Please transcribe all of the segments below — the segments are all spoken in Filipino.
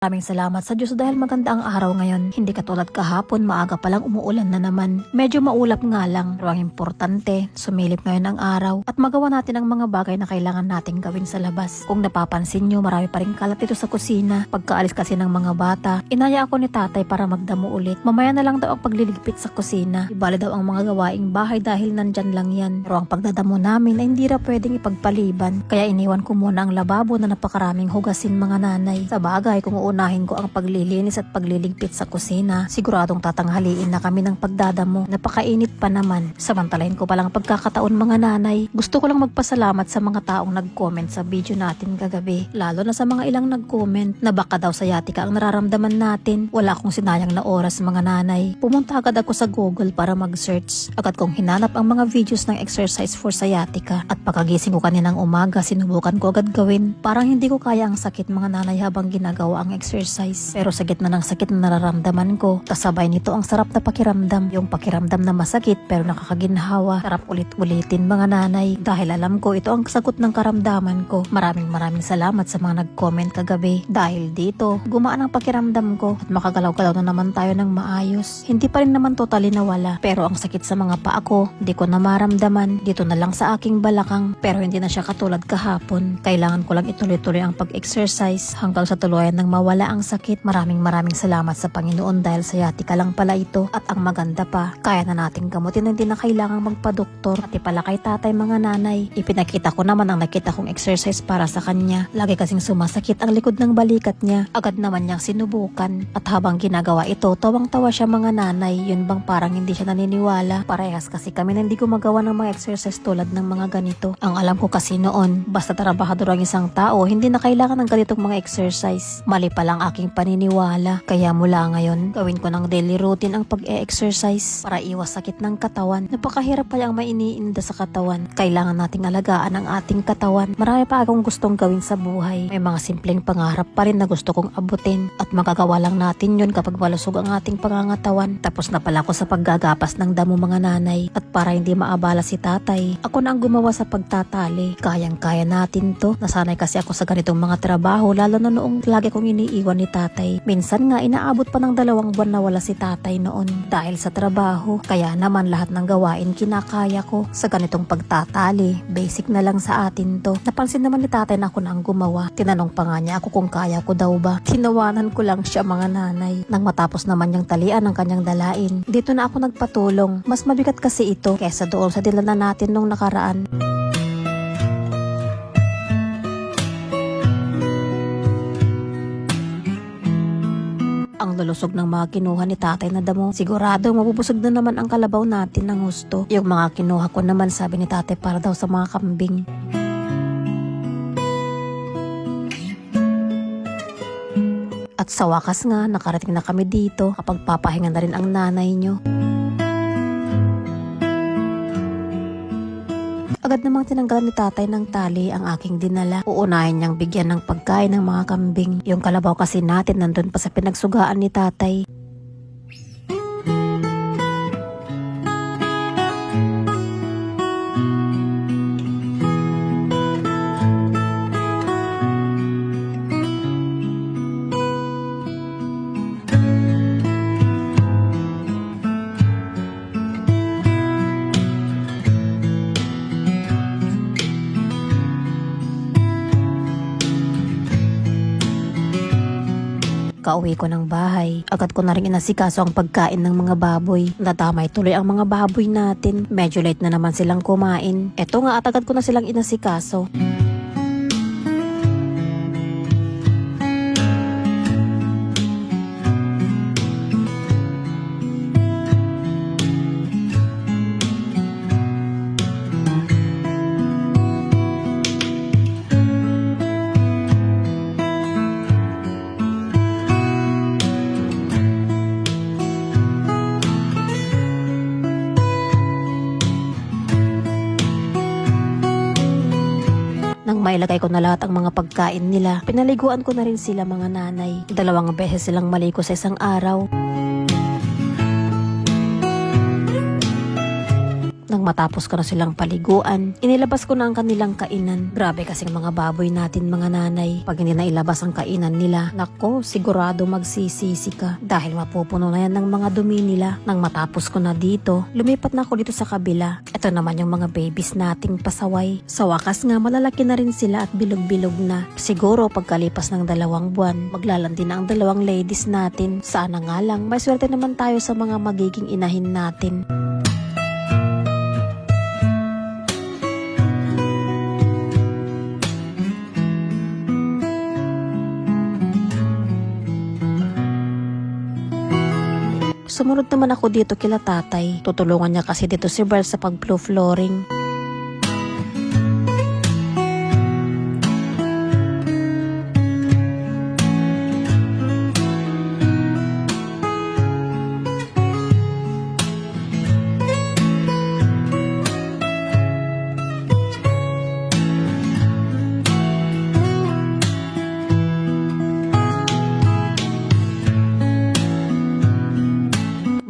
Maraming salamat sa Diyos dahil maganda ang araw ngayon. Hindi katulad kahapon, maaga palang umuulan na naman. Medyo maulap nga lang, pero ang importante, sumilip ngayon ang araw at magawa natin ang mga bagay na kailangan nating gawin sa labas. Kung napapansin nyo, marami pa rin kalat dito sa kusina. Pagkaalis kasi ng mga bata, inaya ako ni tatay para magdamo ulit. Mamaya na lang daw ang pagliligpit sa kusina. Ibali daw ang mga gawaing bahay dahil nandyan lang yan. Pero ang pagdadamo namin ay hindi na pwedeng ipagpaliban. Kaya iniwan ko muna ang lababo na napakaraming hugasin mga nanay. Sa bagay, kung unahin ko ang paglilinis at pagliligpit sa kusina, siguradong tatanghaliin na kami ng pagdadamo. Napakainit pa naman. Samantalahin ko palang pagkakataon mga nanay. Gusto ko lang magpasalamat sa mga taong nag-comment sa video natin kagabi. Lalo na sa mga ilang nag-comment na baka daw sciatica ang nararamdaman natin. Wala akong sinayang na oras mga nanay. Pumunta agad ako sa Google para mag-search. Agad kong hinanap ang mga videos ng exercise for sciatica. At pagkagising ko kaninang umaga, sinubukan ko agad gawin. Parang hindi ko kaya ang sakit mga nanay habang ginagawa ang exercise. Pero sa gitna ng sakit na nararamdaman ko, kasabay nito ang sarap na pakiramdam. Yung pakiramdam na masakit pero nakakaginhawa. Sarap ulit-ulitin mga nanay. Dahil alam ko ito ang sagot ng karamdaman ko. Maraming salamat sa mga nag-comment kagabi. Dahil dito, gumaan ang pakiramdam ko at makagalaw-galaw na naman tayo ng maayos. Hindi pa rin naman totally nawala. Pero ang sakit sa mga paa ko, di ko na maramdaman. Dito na lang sa aking balakang. Pero hindi na siya katulad kahapon. Kailangan ko lang ituloy-tuloy ang pag-exercise hanggang sa tuluyan ng mawala ang sakit. Maraming salamat sa Panginoon dahil sciatica lang pala ito. At ang maganda pa, kaya na nating gamutin, hindi na kailangang magpa-doktor. Pati pala kay tatay mga nanay. Ipinakita ko naman ang nakita kong exercise para sa kanya. Lagi kasing sumasakit ang likod ng balikat niya. Agad naman niyang sinubukan. At habang ginagawa ito, tawang-tawa siya mga nanay. Yun bang parang hindi siya naniniwala? Parehas kasi kami na hindi gumagawa ng mga exercise tulad ng mga ganito. Ang alam ko kasi noon, basta trabahador ang isang tao, hindi na kailangan ng ganitong mga exercise. Mali pa lang aking paniniwala. Kaya mula ngayon, gawin ko ng daily routine ang pag-e-exercise para iwas sakit ng katawan. Napakahirap pa yung may iniinda sa katawan. Kailangan nating alagaan ang ating katawan. Marami pa akong gustong gawin sa buhay. May mga simpleng pangarap pa rin na gusto kong abutin. At magagawa lang natin yun kapag malusog ang ating pangangatawan. Tapos na pala ako sa paggagapas ng damo mga nanay. At para hindi maabala si tatay, ako na ang gumawa sa pagtatali. Kayang-kaya natin to. Nasanay kasi ako sa ganitong mga trabaho, lalo na noong lagi kong iniiwan ni tatay. Minsan nga inaabot pa ng 2 buwan na wala si tatay noon dahil sa trabaho. Kaya naman lahat ng gawain kinakaya ko. Sa ganitong pagtatali, basic na lang sa atin to. Napansin naman ni tatay na ako na ang gumawa. Tinanong pa nga niya ako kung kaya ko daw ba. Tinawanan ko lang siya mga nanay. Nang matapos naman niyang talian ang kanyang dalain, dito na ako nagpatulong. Mas mabigat kasi ito kesa doon sa dinala natin nung nakaraan. Ang lulusog ng mga kinuha ni tatay na damo. Sigurado mabubusog na naman ang kalabaw natin ng husto. Yung mga kinuha ko naman, sabi ni tatay, para daw sa mga kambing. At sa wakas nga, nakarating na kami dito kapag papahinga na rin ang nanay nyo. Agad namang tinanggalan ni tatay ng tali ang aking dinala. Uunahin niyang bigyan ng pagkain ng mga kambing. Yung kalabaw kasi natin nandun pa sa pinagsugaan ni tatay. Kauwi ko ng bahay, agad ko na rin inasikaso ang pagkain ng mga baboy. Nadamay tuloy ang mga baboy natin. Medyo late na naman silang kumain. Eto nga at agad ko na silang inasikaso. Nang mailagay ko na lahat ang mga pagkain nila, pinaliguan ko na rin sila mga nanay. 2 beses silang maligo sa isang araw. Nang matapos ko na silang paliguan, inilabas ko na ang kanilang kainan. Grabe kasing mga baboy natin mga nanay. Pag hindi na ilabas ang kainan nila, nako, sigurado magsisisi ka. Dahil mapupuno na yan ng mga dumi nila. Nang matapos ko na dito, lumipat na ako dito sa kabila. Ito naman yung mga babies nating pasaway. Sa wakas nga, malalaki na rin sila at bilog-bilog na. Siguro pagkalipas ng 2 buwan, maglalandi na ang 2 ladies natin. Sana nga lang, may swerte naman tayo sa mga magiging inahin natin. Sumunod naman ako dito kila tatay. Tutulungan niya kasi dito si Belle sa pag-flooring.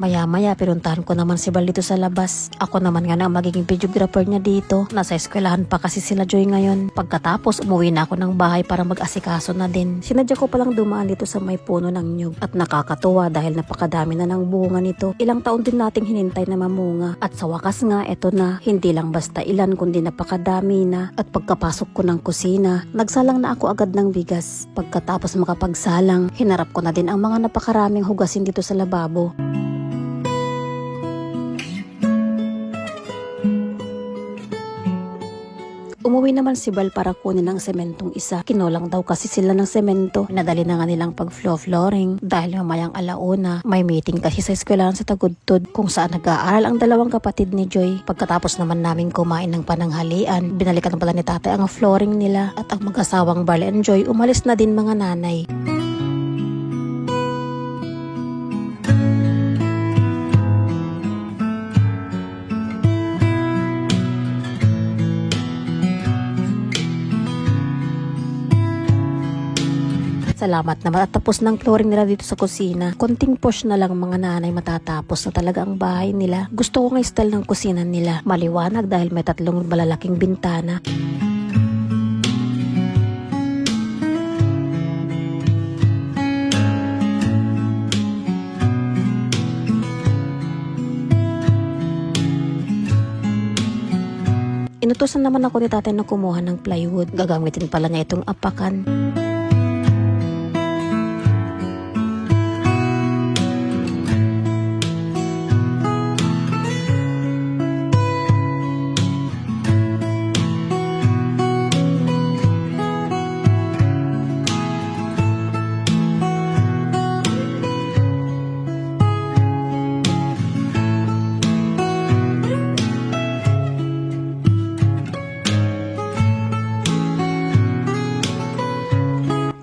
Maya-maya, pinuntahan ko naman si Bal dito sa labas. Ako naman nga na ang magiging videographer niya dito. Nasa eskwelahan pa kasi sila Joy ngayon. Pagkatapos, umuwi na ako ng bahay para mag-asikaso na din. Sinadya ko palang dumaan dito sa may puno ng nyug. At nakakatuwa dahil napakadami na ng bunga nito. Ilang taon din nating hinintay na mamunga. At sa wakas nga, eto na. Hindi lang basta ilan kundi napakadami na. At pagkapasok ko ng kusina, nagsalang na ako agad ng bigas. Pagkatapos makapagsalang, hinarap ko na din ang mga napakaraming hugasin dito sa lababo. Umuwi naman si Bal para kunin ang sementong isa. Kinulang daw kasi sila ng semento. Nadali na nga nilang pag-flooring dahil mamayang alauna. May meeting kasi sa eskwelahan sa Tagudtod kung saan nag-aaral ang 2 kapatid ni Joy. Pagkatapos naman namin kumain ng pananghalian, binalikan pala ni tatay ang flooring nila at ang mag-asawang Barley and Joy umalis na din mga nanay. Salamat naman at tapos ng flooring nila dito sa kusina. Konting push na lang mga nanay matatapos na talaga ang bahay nila. Gusto ko nga style ng kusina nila. Maliwanag dahil may 3 malalaking bintana. Inutusan naman ako ni tatay na kumuha ng plywood. Gagamitin pala niya itong apakan.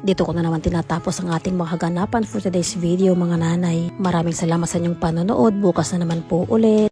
Dito ko na naman tinatapos ang ating mga kaganapan for today's video mga nanay. Maraming salamat sa inyong panonood. Bukas na naman po ulit.